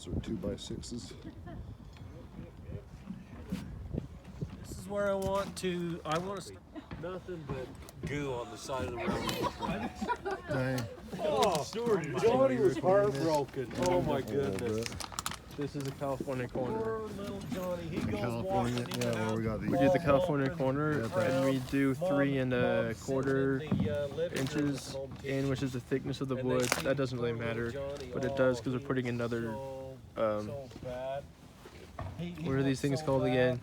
those are 2x6s. This is where I want to start. Nothing but goo on the side of the road. Dang. Oh, Johnny was heartbroken. Oh my goodness. This is a California corner. Poor little Johnny. He goes California, walking in yeah, and where out. we got these. We did the California corner, Yeah, and we do Mom- 3 Mom sitting 1/4 in the, living room inches at home in, kitchen. which is the thickness of the And they wood. see That doesn't really poor little matter, Johnny. but it Oh, does because we're he putting was another. so bad. He What are these was things so called bad. again?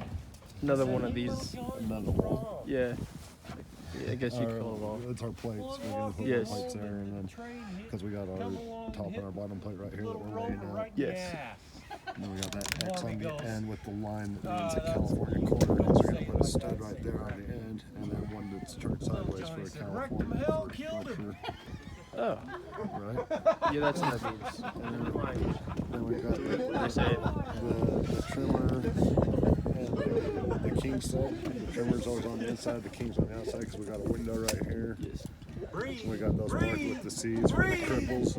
Another He one said, of "You these. little Johnny, Another what's one. wrong?" Yeah. I guess you could call them all. It's our plates. We're gonna put Yes. our plates there, and then because we got our top and our bottom plate right here that we're laying out. Yes. And then we got that X on the goes, end with the line that means a that's California what corner, because we're don't gonna say put a it stud like right that. there on the end, and then one that's turned sideways for Johnny a said, "Wrecked him, California hell, for killed him." structure, Oh, right? yeah, that's what that means. Then we got I say it. the trimmer and the king stud. The trimmer's always on the inside, the king's on the outside because we got a window right here. Yes. Breathe. We got those marked with the C's for the cripples.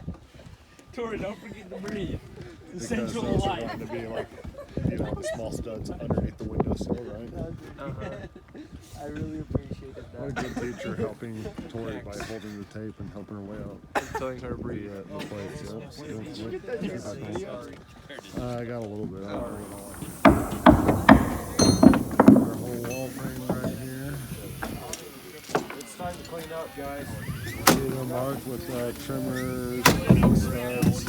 Tori, don't forget to breathe. The Because central those are light. going to be like, the small studs underneath the windowsill, right? I really appreciated What a good teacher helping Tori by holding the tape and helping her way out And telling her to breathe. the plates. I got a little bit. Our whole wall frame right here. It's time to clean up, guys. These are marked with trimmers, studs.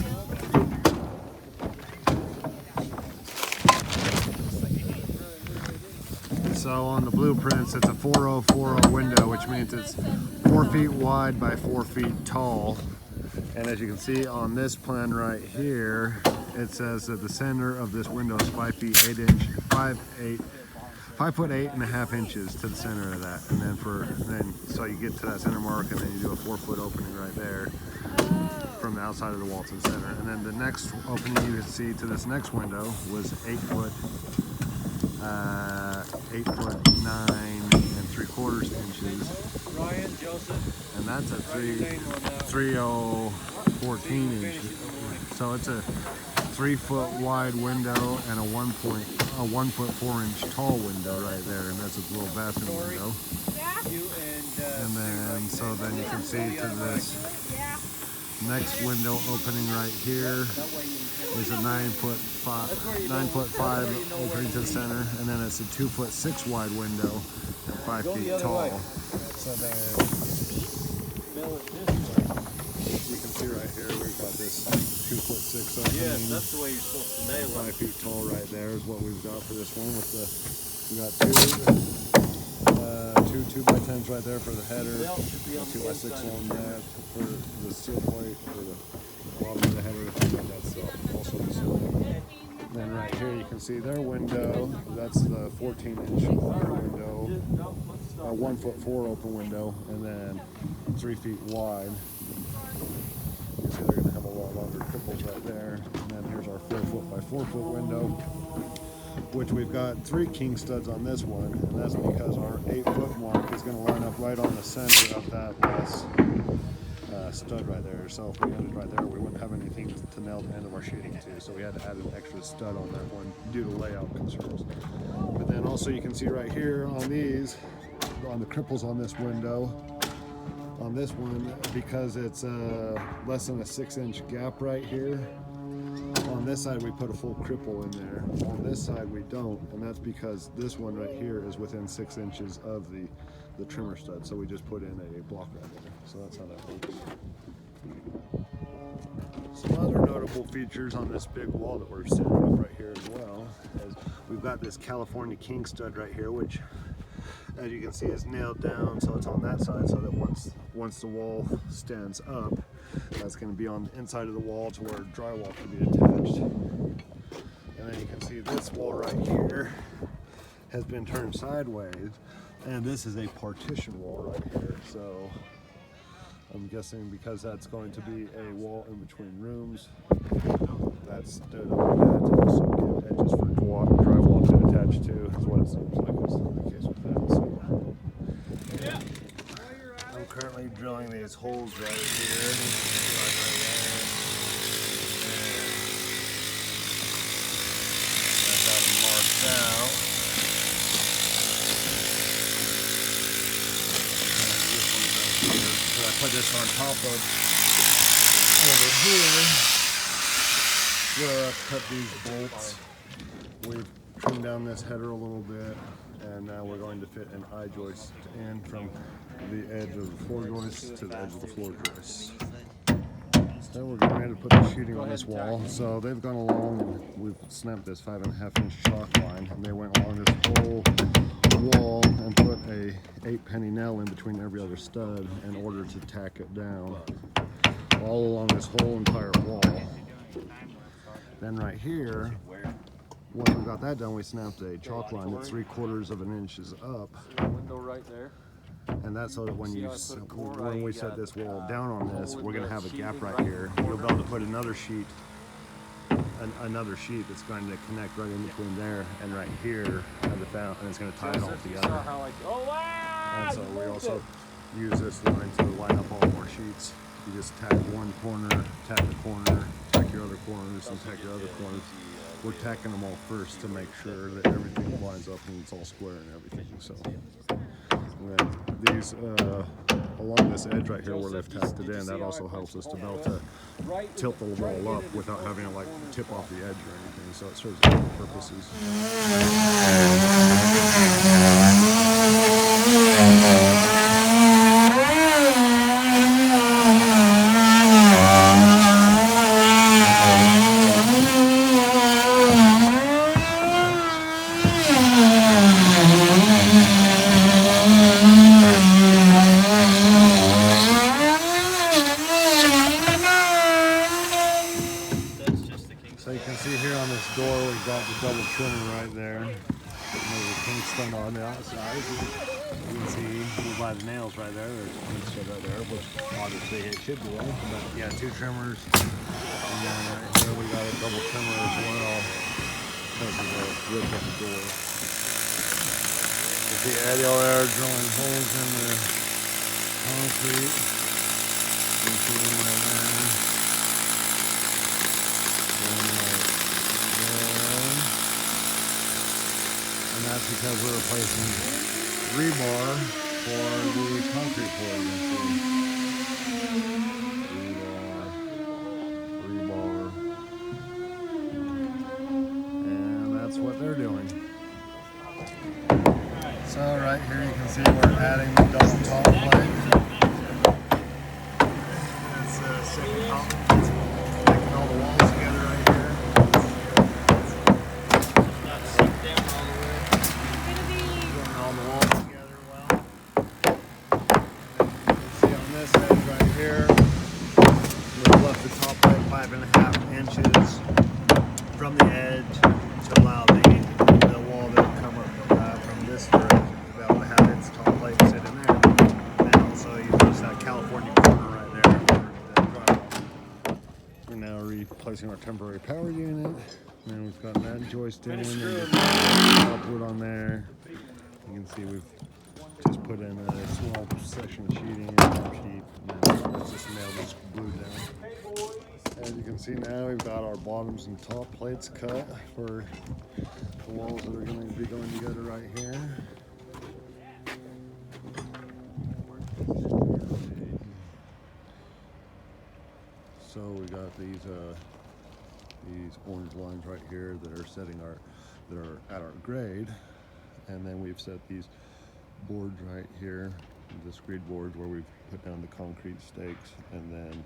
So on the blueprints, it's a 4040 window, which means it's 4 feet wide by 4 feet tall. And as you can see on this plan right here, it says that the center of this window is 5 feet 8 inch, 5 foot 8.5 inches to the center of that. And then so you get to that center mark, and then you do a 4 foot opening right there from the outside of the wall to the center. And then the next opening you can see to this next window was 8 foot 9 3/4 inches, Ryan, Joseph. and that's a 14 inch. So it's a 3 foot wide window and a 1 foot 4 inch tall window right there, and that's a little bathroom window. You And then then you can see to this next window opening right here is a 9 foot 5 opening to the center, and then it's a 2 foot 6 wide window and 5 feet tall. So then you can see right here we've got this 2 foot 6 opening. Yes, that's the way you're supposed to nail it. 5 feet tall right there is what we've got for this one. We got two 2x10s right there for the header, Belt should be on the 2x6 inside. on that for the steel plate for the bottom of the header. That's also the steel plate. And then right here you can see their window. That's the 14 inch window, 1 foot 4 open window, and then 3 feet wide. You see they're going to have a lot longer cripples right there. And then here's our 4 foot by 4 foot window, which we've got 3 king studs on this one, and that's because our 8 foot mark is going to line up right on the center of that last stud right there. So if we ended right there, we wouldn't have anything to nail the end of our sheeting to, so we had to add an extra stud on that one due to layout concerns. But then also you can see right here on these, on the cripples on this window, on this one, because it's less than a 6 inch gap right here, on this side we put a full cripple in there. On this side we don't, and that's because this one right here is within 6 inches of the trimmer stud, so we just put in a block right there. So that's how that works. Some other notable features on this big wall that we're setting up right here as well is we've got this California king stud right here, which as you can see is nailed down, so it's on that side, so that once the wall stands up, that's going to be on the inside of the wall to where drywall can be attached. And then you can see this wall right here has been turned sideways, and this is a partition wall right here. So I'm guessing because that's going to be a wall in between rooms, that's stood up like that to also give edges for drywall to attach to, is what it seems like is the case with that. So, I'm currently drilling these holes right here. Now, so I put this on top of over here where I've cut these bolts. We've trimmed down this header a little bit, and now we're going to fit an eye joist in from the edge of the floor joist to the edge of the floor joist. So we're getting ready to put the sheeting on this wall. So they've gone along and we've snapped this 5.5-inch chalk line, and they went along this whole wall and put a 8-penny nail in between every other stud in order to tack it down all along this whole entire wall. Then right here, once we got that done, we snapped a chalk line that's 3/4 of an inch up. Window right there. And that's so that when you See how I put a core when right, we you set got, this wall down on this, we're gonna have a gap right sheeting here. right You'll be able to put another sheet, another sheet that's going to connect right in between there and right here at the fountain, and it's gonna tie it all You saw together. how I, oh wow! And so we also use this line to line up all of our sheets. You just tack one corner, tack the corner, tack your other corners, and tack your other corners. We're tacking them all first to make sure that everything lines up and it's all square and everything. So and then these along this edge right here where they've tacked it in, that also helps us to be able to tilt the wall up without having to like tip off the edge or anything. So it serves all purposes. So you can see here on this door, we've got the double trimmer right there. There's a kingston on the outside. You can see by the nails right there, there's a kingston right there, which obviously it should be one. But yeah, 2 trimmers. And then right here we got a double trimmer as well. Because of the width of the door. You see Eddie over there drilling holes in the concrete. You can see one right there. And that's because we're replacing rebar for the concrete pour. You can see. Rebar. And that's what they're doing. So right here you can see we're adding the double top plate. It's second top. Connecting all the walls together right here. All the walls together well. And you can see on this edge right here, we've left the top plate 5.5 inches from the edge to allow the wall to come up from this direction to be able to have its top plate sit in there. And also you notice that California corner right there for the drywall. We're now replacing our temporary power unit. And we've got that joist in and output on there. You can see we've just put in a small section sheeting and sheet, and then it's just nailed and glued down. As you can see now, we've got our bottoms and top plates cut for the walls that are going to be going together right here. So we got these orange lines right here that are setting that are at our grade, and then we've set these boards right here, the screed boards where we've put down the concrete stakes, and then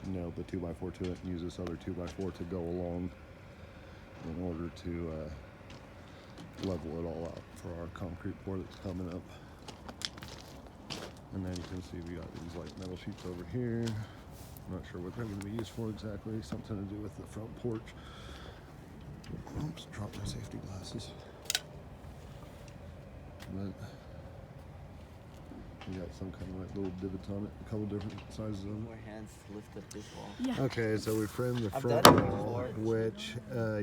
nailed the 2x4 to it, and use this other 2x4 to go along in order to level it all out for our concrete pour that's coming up. And then you can see we got these like metal sheets over here. I'm not sure what they're going to be used for exactly. Something to do with the front porch. Oops, dropped my safety glasses. But we got some kind of like little divots on it, a couple different sizes of them. More hands to lift up this wall. Yeah. Okay, so we framed the I've front done it wall, before. which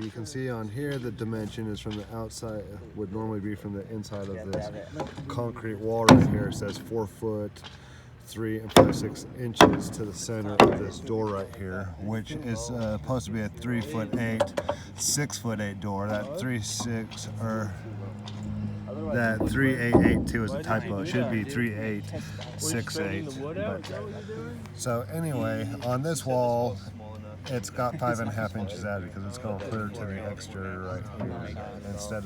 you can see on here the dimension is from the outside, would normally be from the inside of this concrete wall right here. It says 4 foot 3 5/6 inches to the center of this door right here, which is supposed to be a 3'8", 6'8" door. That 3'6" or that 3882 is a typo. It should be 3868. So anyway, on this wall, it's got 5.5 inches added because it's going clear to the exterior right here. Instead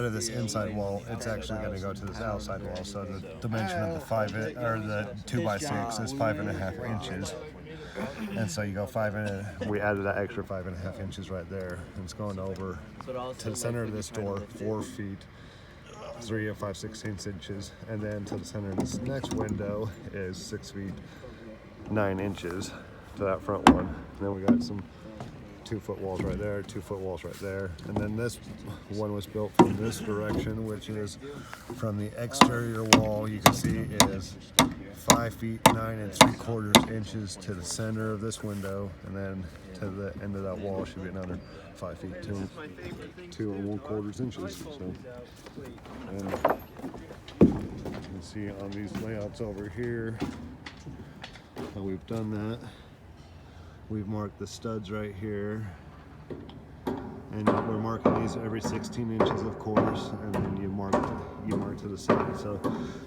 of this inside wall, it's actually going to go to this outside wall. So the dimension of the 2x6 is 5.5 inches. And so you go we added that extra 5.5 inches right there. And it's going over to the center of this door, 4 feet, 3 5/16 inches. And then to the center of this next window is 6 feet, 9 inches to that front one. And then we got some 2-foot walls right there, 2-foot walls right there. And then this one was built from this direction, which is from the exterior wall. You can see it is 5 feet, 9 3/4 inches to the center of this window. And then to the end of that wall should be another 5 feet, 2 1/4 inches. So, and you can see on these layouts over here how we've done that. We've marked the studs right here, and we're marking these every 16 inches, of course, and then you mark to the side. So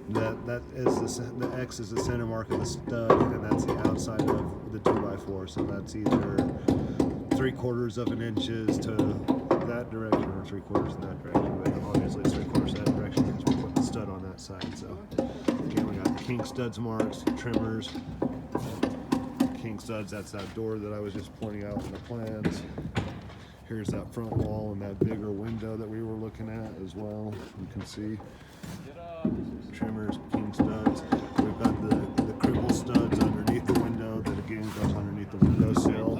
that is the X is the center mark of the stud, and that's the outside of the 2x4. So that's either 3/4 of an inches to that direction or 3/4 in that direction. But obviously it's 3/4 that direction because we put the stud on that side. So again, we got the king studs marks, trimmers. King studs, that's that door that I was just pointing out in the plans. Here's that front wall and that bigger window that we were looking at as well. You can see trimmers, king studs. We've got the cribble studs underneath the window that again goes underneath the windowsill.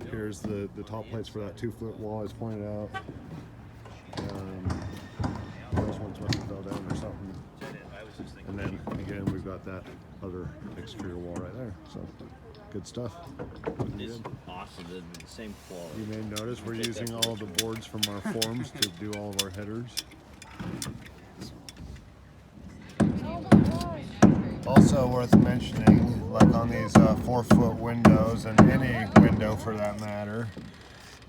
Here's the top plates for that 2-foot wall as pointed out. Those ones must have fell down or something. And then again, we've got that other exterior wall right there. So good stuff. It's awesome. They're the same quality. You may notice we're using all of the boards from our forms to do all of our headers. Also worth mentioning, like on these 4-foot windows, and any window for that matter,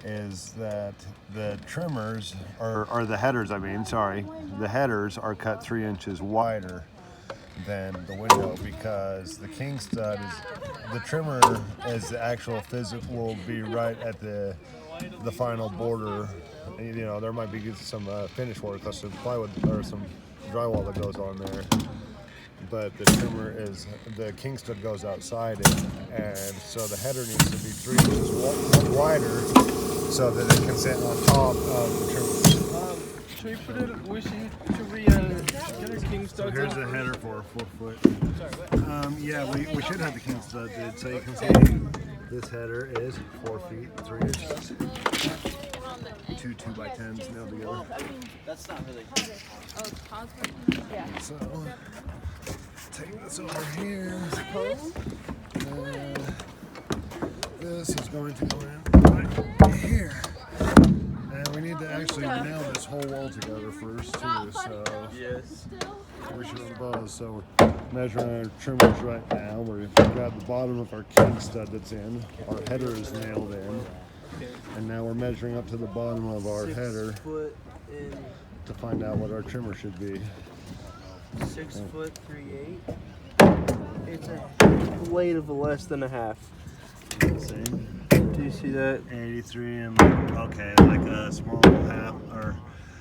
is that the trimmers, or the headers, the headers are cut 3 inches wider than the window because the king stud the trimmer is the actual physical will be right at the final border. You know, there might be some finish work or some plywood or some drywall that goes on there, but the trimmer is the king stud goes outside it, and so the header needs to be 3 inches wider so that it can sit on top of the trimmer. Should we put it? Should we get a king stud? So here's the header for a 4-foot. Yeah, we should have the king stud, dude. So you can see this header is 4 feet, 3 inches. 2 2x10s nailed together. That's not really. So take this over here. This is going to go in right here. And we need to actually nail this whole wall together first too. So Yes. we should have buzz. So we're measuring our trimmers right now. We've got the bottom of our king stud that's in. Our header is nailed in. And now we're measuring up to the bottom of our header 6 foot in to find out what our trimmer should be. 6 foot 3/8. It's a weight of less than a half. Same. Do you see that? 83 and okay, like a small half, or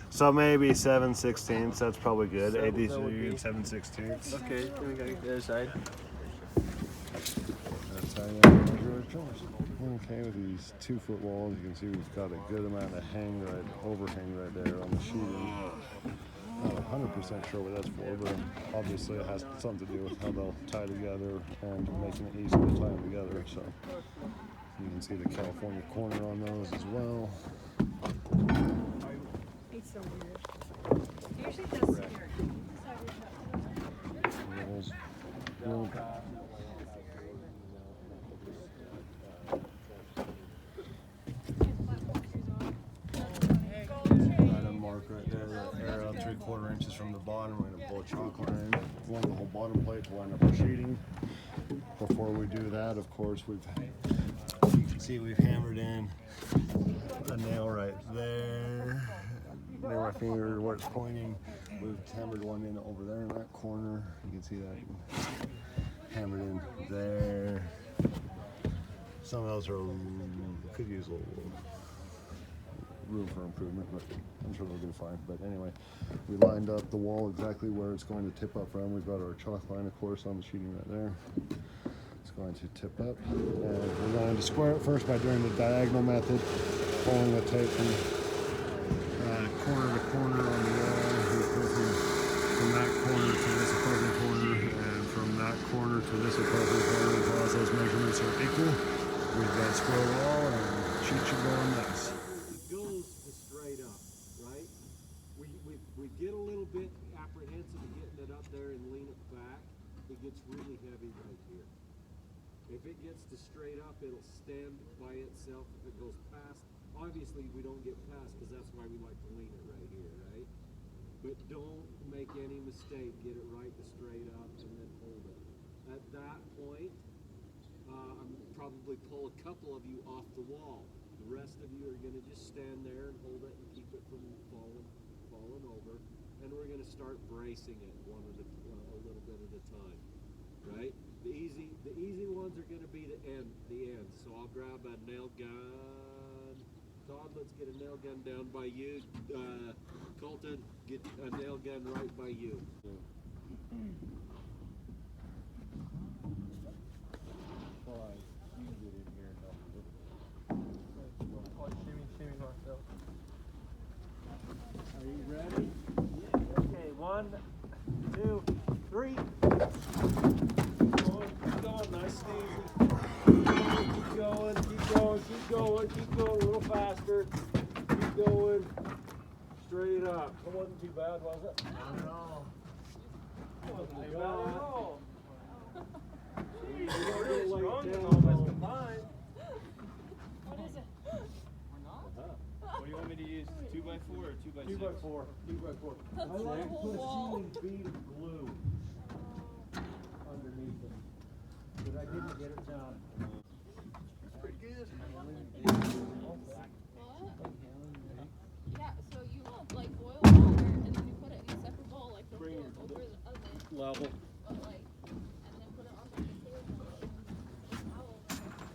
so maybe 7/16. That's probably good. 83 and 7/16. Okay, then we gotta get the other side. That's how you measure our trimmers. Okay, with these 2-foot walls, you can see we've got a good amount of overhang right there on the sheeting. Not 100% sure what that's for, but obviously it has something to do with how they'll tie together and making it easy to tie them together. So you can see the California corner on those as well. It's so weird. Usually just Walls. Well, right on mark right there, that arrow 3/4 inches from the bottom. We're gonna pull a chalk line along the whole bottom plate to line up our sheeting. Before we do that, of course, you can see we've hammered in a nail right there near my finger where it's pointing. We've hammered one in over there in that corner. You can see that hammered in there. Some of those could use a little room for improvement, but I'm sure they'll do fine. But anyway, we lined up the wall exactly where it's going to tip up from. We've got our chalk line, of course, on the sheeting right there. It's going to tip up, and we're going to square it first by doing the diagonal method, pulling the tape from corner to corner on the wall. We pull from that corner to this opposing corner, and from that corner to this opposing corner, as long as those measurements are equal. We've got a square wall, and sheet should go on nice. It goes to straight up, right? We get a little bit apprehensive of getting it up there and lean it back. It gets really heavy right here. If it gets to straight up, it'll stand by itself. If it goes past, obviously we don't get past because that's why we like to lean it right here, right? But don't make any mistake. Get it right to straight up and then hold it. At that point, I'm probably pull a couple of you off the wall. The rest of you are going to just stand there and hold it and keep it from falling over. And we're going to start bracing it a little bit at a time, right? The easy ones are going to be the ends. So I'll grab a nail gun. Todd, let's get a nail gun down by you. Colton, get a nail gun right by you. Are you ready? Okay, 1, 2, 3. Keep going, nice and easy. Keep going, keep going, a little faster. Keep going. Straight up. It wasn't too bad, was it? No. It wasn't too bad at all. You're really strong and all this combined. What is it? What do you want me to use? 2x4 or 2x6? 2x4. 2x4. That's I like one to whole put a wall. ceiling bead of glue underneath it. But I didn't get it done. Pretty good. What? Yeah, so you like boil water and then you put it in a separate bowl, like don't do it over the oven, Level. but like, and then put it on the table. Towel over it.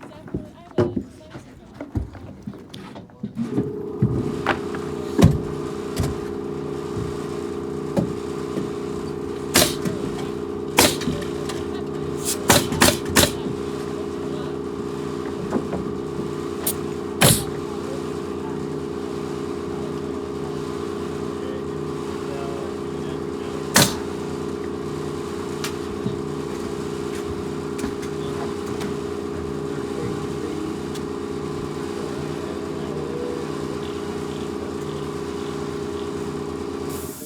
Exactly. I have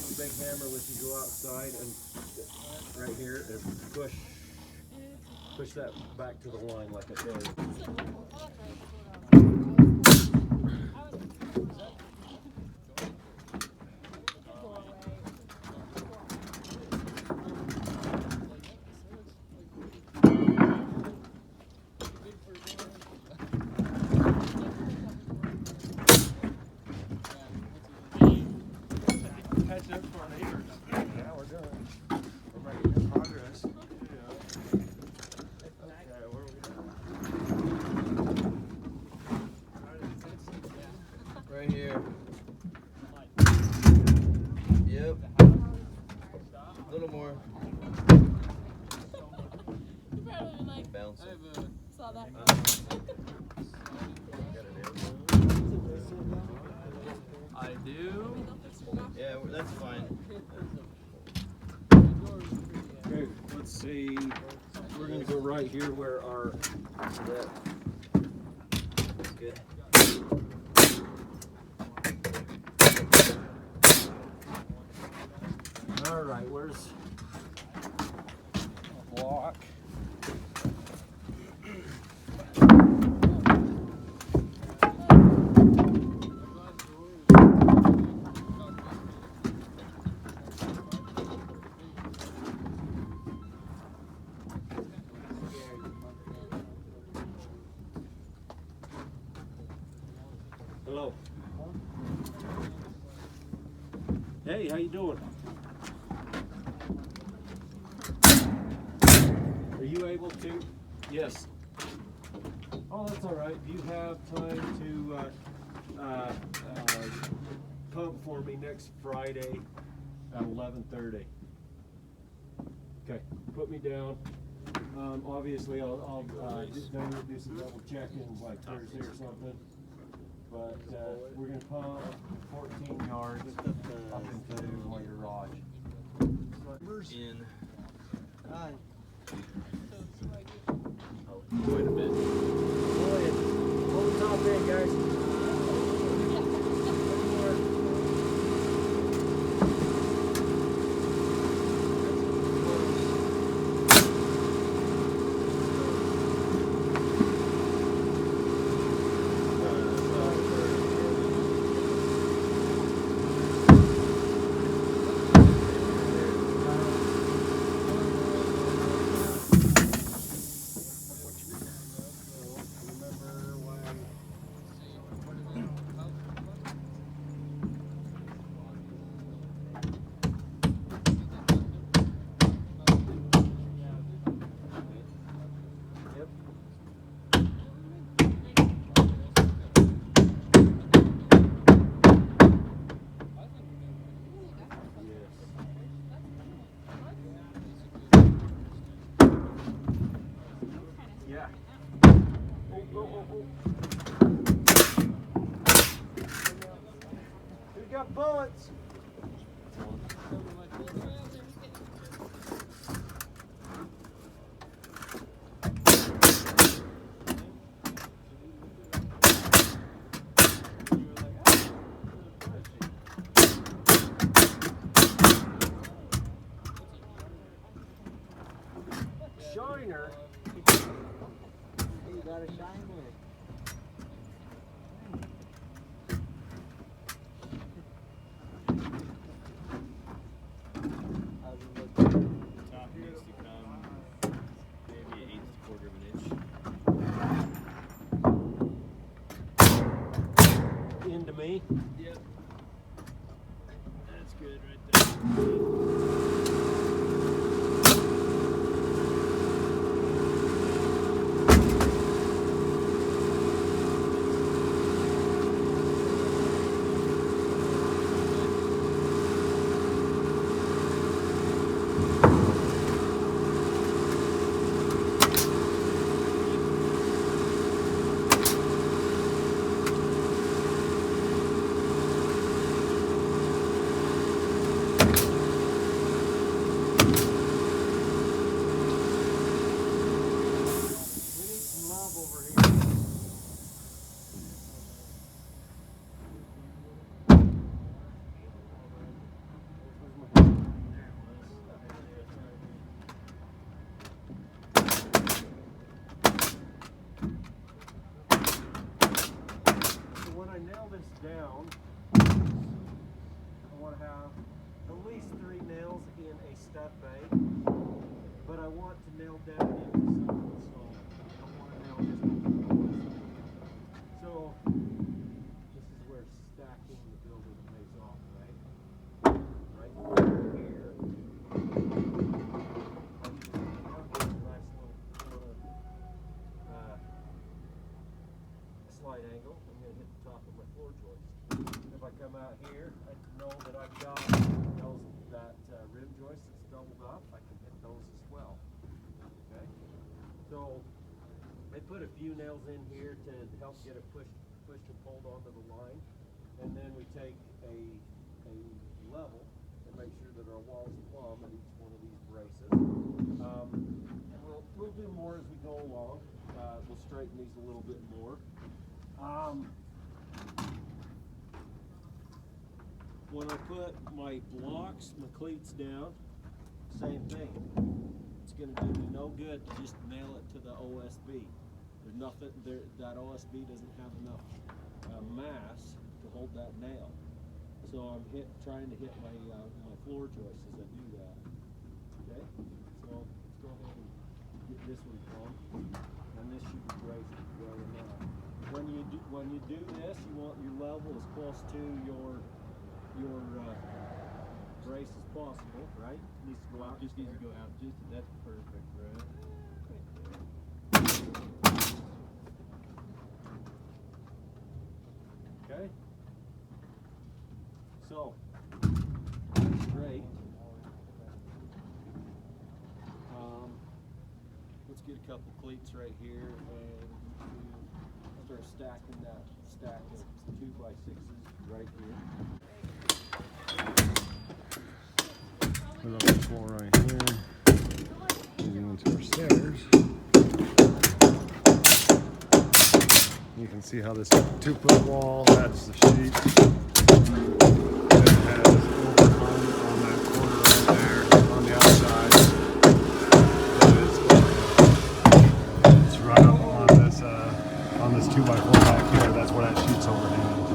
a Big hammer when you go outside and right here and push that back to the line like I did. Catch up for our neighbors. Yeah, we're doing it. We're making good progress. Okay, where are we at? Right here. Yep. A little more. You probably been like, Bounce it. saw that. I do. Yeah, that's fine. Okay, let's see. We're gonna go right here where our Good. all right, where's a block? Hello. Hey, how you doing? Are you able to? Yes. Oh, that's all right. Do you have time to pump for me next Friday at 11:30? Okay, put me down. Obviously, I'll do some double checking like Thursday or something. But we're gonna pump 14 yards up into my garage. In Quite a bit. Go ahead. Hold the top in, guys. Yeah. We got bullets. Shiner. You got a shiner. top needs to come maybe 1/8 quarter of an inch. Into me. Yep. That's good right there. We need some love over here. So when I nail this down, I want to have at least 3 nails in a stud bay, but I want to nail down into something solid. I don't want to nail just into the OSB. So this is where stacking the building pays off, right? Right here. Nice little slide angle. I'm going to hit the top of my floor joist. If I come out here, I know that I've got that rim joist that's doubled up. I can hit those as well. Okay. So they put a few nails in here to help get it pushed and pulled onto the line, and then we take a level and make sure that our walls plumb at each one of these braces. And we'll do more as we go along. We'll straighten these a little bit more. When I put my blocks, my cleats down, same thing. It's going to do me no good to just nail it to the OSB. There's nothing there. That OSB doesn't have enough mass to hold that nail. So I'm trying to hit my my floor joist as I do that. Okay. So let's go ahead and get this one plumb, and this should be braced well enough. when you do this, you want your level as close to your brace as possible, right? Needs to go out. Just needs to go out. Just that's perfect, right? Okay. So, great. Let's get a couple cleats right here and start stacking that stack of 2x6s right here. Put up the floor right here. Moving into our stairs. You can see how this 2-foot wall has the sheet. It has overhung on that corner right there on the outside. It's right up on this 2x4 back here. That's where that sheet's overhanging to.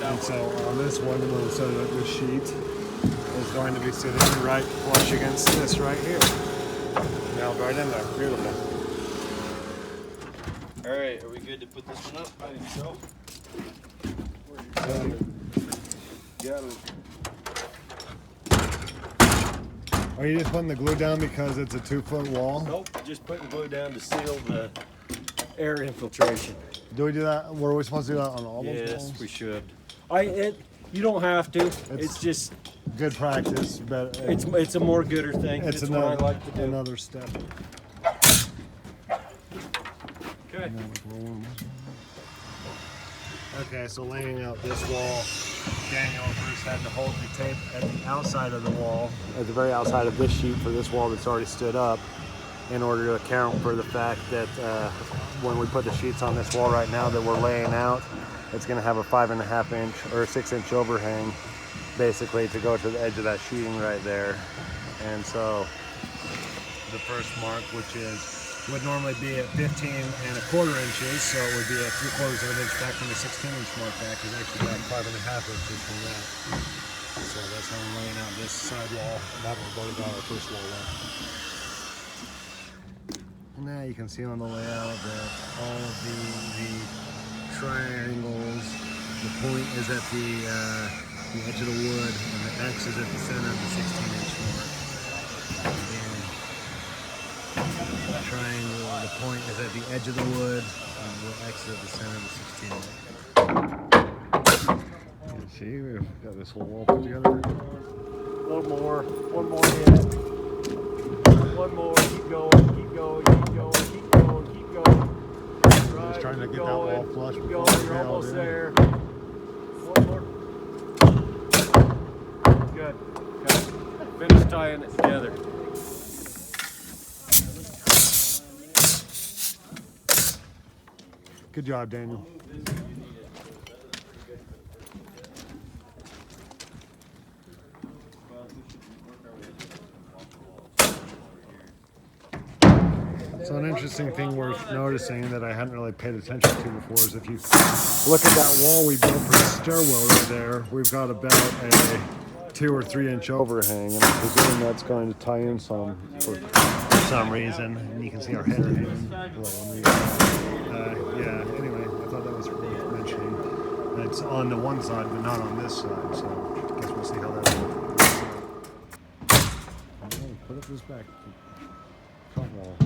And so on this one, we'll set it up. This sheet is going to be sitting right flush against this right here. Nailed right in there. Beautiful. All right, are we good to put this one up? I think so. Got it. Are you just putting the glue down because it's a 2-foot wall? Nope, just putting glue down to seal the air infiltration. Do we do that? Were we supposed to do that on all those Yes, walls? we should. You don't have to. It's just Good practice, but it's a more gooder thing. it's It's what I like to do. another step. Okay. Okay, so laying out this wall, Daniel first had to hold the tape at the outside of the wall, at the very outside of this sheet for this wall that's already stood up, in order to account for the fact that when we put the sheets on this wall right now that we're laying out, it's going to have a 5.5 inch or 6 inch overhang, basically to go to the edge of that sheeting right there. And so the first mark, which would normally be at 15.25 inches, so it would be at 3/4 of an inch back from the 16-inch mark back, is actually back 5.5 inches from that. So that's how I'm laying out this side wall. That will go to our first wall there. And now you can see on the layout that all of the triangles, the point is at the edge of the wood, and the X is at the center of the 16-inch mark. And the triangle, the point is at the edge of the wood, and the X is at the center of the 16-inch. You see, we've got this whole wall put together. One more hit. One more. Keep going. Keep going. Keep going. Keep going. Keep going. Right, Just trying to keep get that wall flush Keep before going. we You're nail almost it in. there. One more. Good. Okay. Finish tying it together. Good job, Daniel. So an interesting thing worth noticing that I hadn't really paid attention to before is if you look at that wall we built for the stairwell right there, we've got about a 2 or 3 inch overhang, and I presume that's going to tie in some for some reason. And you can see our header hanging below. Yeah, anyway, I thought that was worth mentioning. It's on the one side, but not on this side, so I guess we'll see how that works. Put up this back front wall.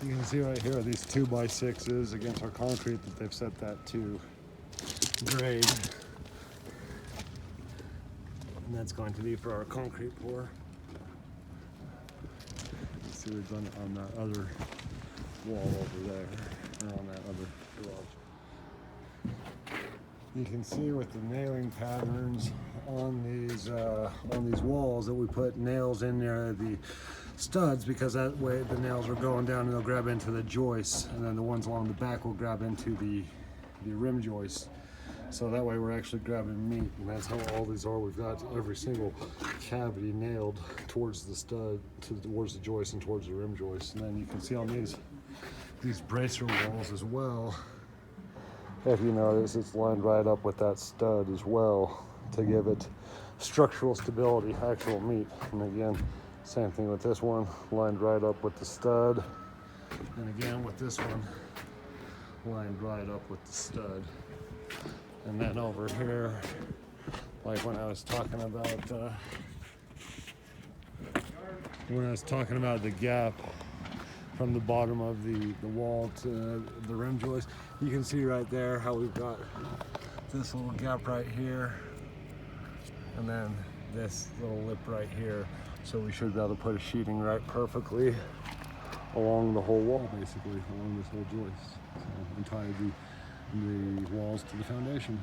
You can see right here these 2x6s against our concrete that they've set that to grade. And that's going to be for our concrete pour. Let's see what we've done on that other wall over there, or on that other garage. You can see with the nailing patterns on these walls that we put nails in there, the studs, because that way the nails are going down and they'll grab into the joists, and then the ones along the back will grab into the rim joist. So that way we're actually grabbing meat, and that's how all these are. We've got every single cavity nailed towards the stud, towards the joist and towards the rim joist. And then you can see on these bracer walls as well. If you notice, it's lined right up with that stud as well to give it structural stability, actual meat. And again, same thing with this one, lined right up with the stud. And again with this one, lined right up with the stud. And then over here, like when I was talking about the gap from the bottom of the wall to the rim joist, you can see right there how we've got this little gap right here, and then this little lip right here. So we should be able to put a sheeting right perfectly along the whole wall, basically, along this whole joist. So, and tie the walls to the foundation.